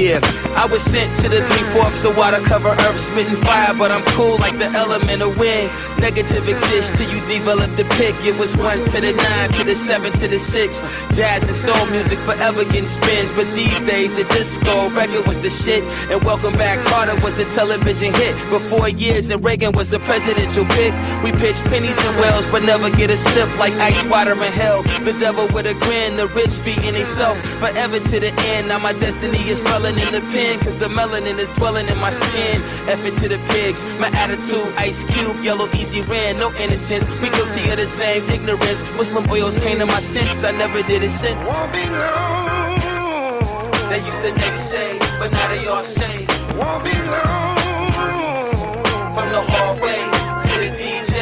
Yeah, I was sent to the 3/4 of water cover earth, spitting fire, but I'm cool like the element of wind. Negative exists till you develop the pick. It was 1 to the 9 to the 7 to the 6. Jazz and soul music forever getting spins, but these days a disco record was the shit. And Welcome Back Carter was a television hit. Before years and Reagan was a presidential pick. We pitch pennies and wells, but never get a sip like ice water in hell. The devil with a grin, the rich feeding himself forever to the end. Now my destiny is swelling in the pen, cause the melanin is dwelling in my skin. Effort to the pigs, my attitude, Ice Cube, yellow easy ran, no innocence. We guilty of the same ignorance. Muslim oils came to my sense, I never did it since. They used to naysay, but now they all say. From the hallway to the DJ.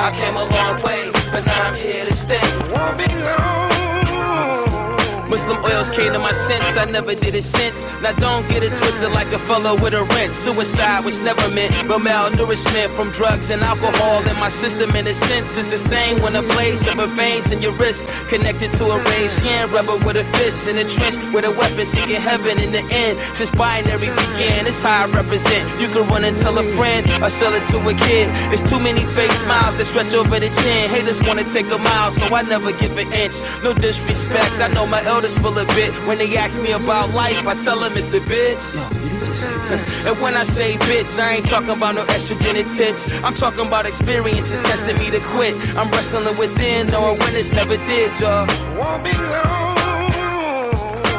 I came a long way, but now I'm here to stay. Muslim oils came to my sense, I never did it since. Now don't get it twisted like a fellow with a rent. Suicide was never meant, but malnourishment from drugs and alcohol in my system in a sense is the same when a blaze of a veins in your wrist connected to a raised hand, rubber with a fist in a trench with a weapon seeking heaven in the end. Since binary began, it's how I represent. You can run and tell a friend or sell it to a kid. It's too many fake smiles that stretch over the chin. Haters wanna take a mile, so I never give an inch. No disrespect, I know my elders full of bit. When they ask me about life, I tell them it's a bitch. And when I say bitch, I ain't talking about no estrogen and tits. I'm talking about experiences testing me to quit. I'm wrestling within, knowing winners never did, y'all.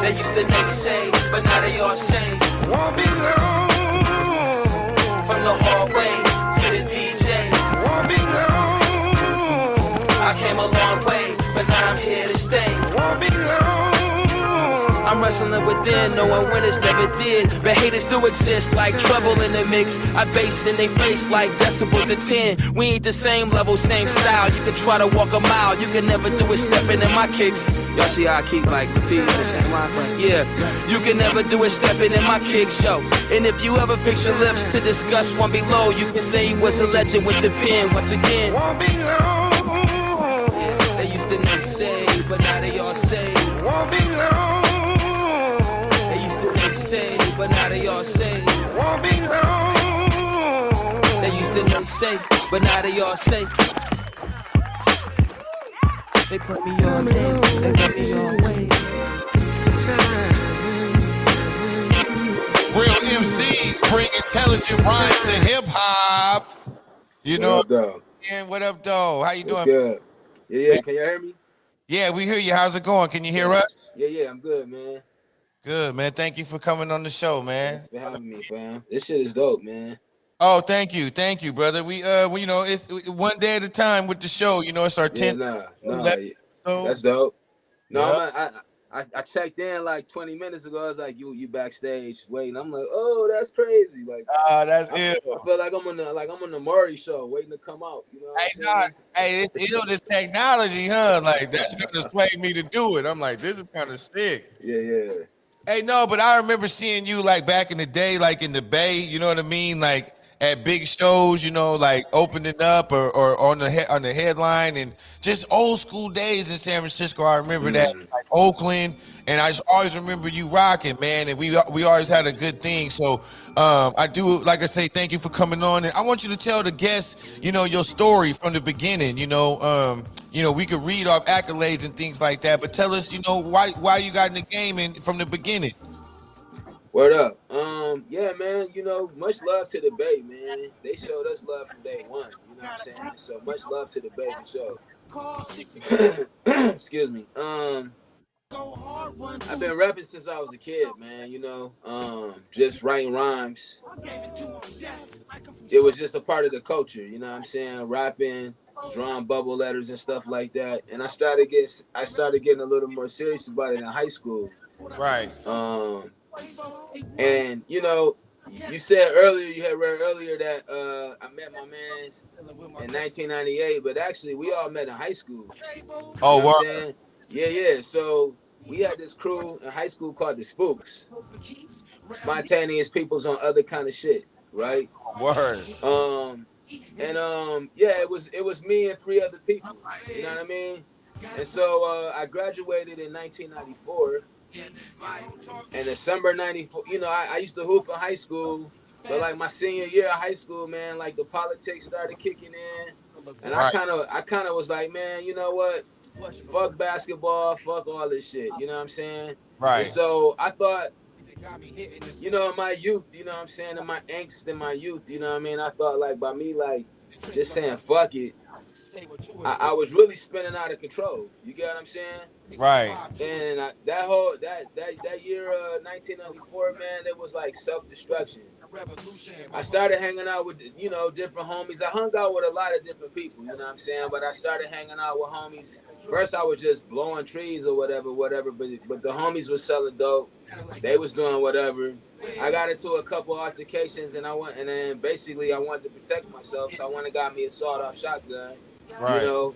They used to naysay, but now they all say. From the hallway to the DJ. I came a long way, but now I'm here to stay. I'm wrestling within, knowing winners never did. But haters do exist like trouble in the mix. I bass in they face like decibels of 10. We ain't the same level, same style. You can try to walk a mile, you can never do it stepping in my kicks. Y'all see how I keep like repeating the same line? Yeah, you can never do it stepping in my kicks, yo. And if you ever fix your lips to discuss one below, you can say he was a legend with the pen once again. Yeah, they used to naysay, but now they all say. Say, but now they all say. They used to say, but now they all say. They put me on day, they put me on way. Real MCs bring intelligent rhymes to hip hop. You know, what up, though? How you doing? Good. Yeah. Can you hear me? Yeah, we hear you. How's it going? Can you hear us? Yeah, I'm good, man. Good, man. Thank you for coming on the show, man. Thanks for having me, fam. This shit is dope, man. Oh, thank you, brother. We you know, it's one day at a time with the show. You know, it's our 10th. So that's dope. No, yep. I checked in like 20 minutes ago. I was like, you backstage waiting. I'm like, oh, that's crazy. Like, that's ill. I feel like I'm on the Maury show waiting to come out. You know what I'm saying? It's ill, this technology, huh? Like that's gonna sway me to do it. I'm like, this is kind of sick. Yeah. Hey, no, but I remember seeing you like back in the day, like in the Bay, you know what I mean? Like at big shows, you know, like opening up or on the headline, and just old school days in San Francisco. I remember that, like Oakland, and I just always remember you rocking, man. And we always had a good thing. So I do, like I say, thank you for coming on, and I want you to tell the guests, you know, your story from the beginning. You know, we could read off accolades and things like that, but tell us, you know, why you got in the game and from the beginning. Word up. Yeah, man, you know, much love to the Bay, man. They showed us love from day one, you know what I'm saying? So much love to the Bay for sure. Excuse me. I've been rapping since I was a kid, man, you know, just writing rhymes. It was just a part of the culture, you know what I'm saying? Rapping, drawing bubble letters and stuff like that. And I started getting a little more serious about it in high school. Right. And you know, you said earlier, you had read earlier that I met my mans in 1998, but actually we all met in high school. Oh, wow. Yeah. So we had this crew in high school called the Spooks. Spontaneous peoples on other kind of shit, right? Word. It was me and 3 other people. You know what I mean? And so I graduated in 1994. And December 94, you know, I used to hoop in high school, but like my senior year of high school, man, like the politics started kicking in. And I Right. kind of I kind of was like, man, you know what? Fuck basketball, fuck all this shit. You know what I'm saying? And Right. so I thought, you know, in my youth, you know what I'm saying, in my angst in my youth, you know what I mean? I thought like by me like just saying fuck it, I was really spinning out of control. You get what I'm saying? Right. And that whole that year 1994, man, it was like self-destruction. I started hanging out with, you know, different homies. I hung out with a lot of different people, you know what I'm saying? But I started hanging out with homies. First I was just blowing trees or whatever, but the homies was selling dope. They was doing whatever. I got into a couple altercations and then basically I wanted to protect myself, so I went and got me a sawed-off shotgun, you Right. know.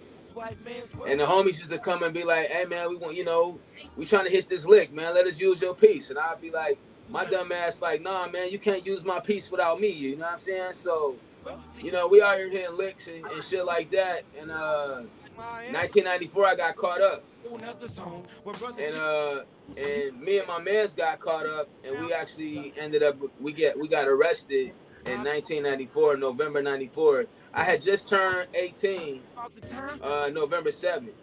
And the homies used to come and be like, hey man, we want, you know, we trying to hit this lick, man. Let us use your piece. And I'd be like, my dumb ass like, nah, man, you can't use my piece without me. You know what I'm saying? So, you know, we out here hitting licks and shit like that. And 1994, I got caught up. And me and my mans got caught up, and we actually ended up we got arrested in 1994, November 94. I had just turned 18, November 7th.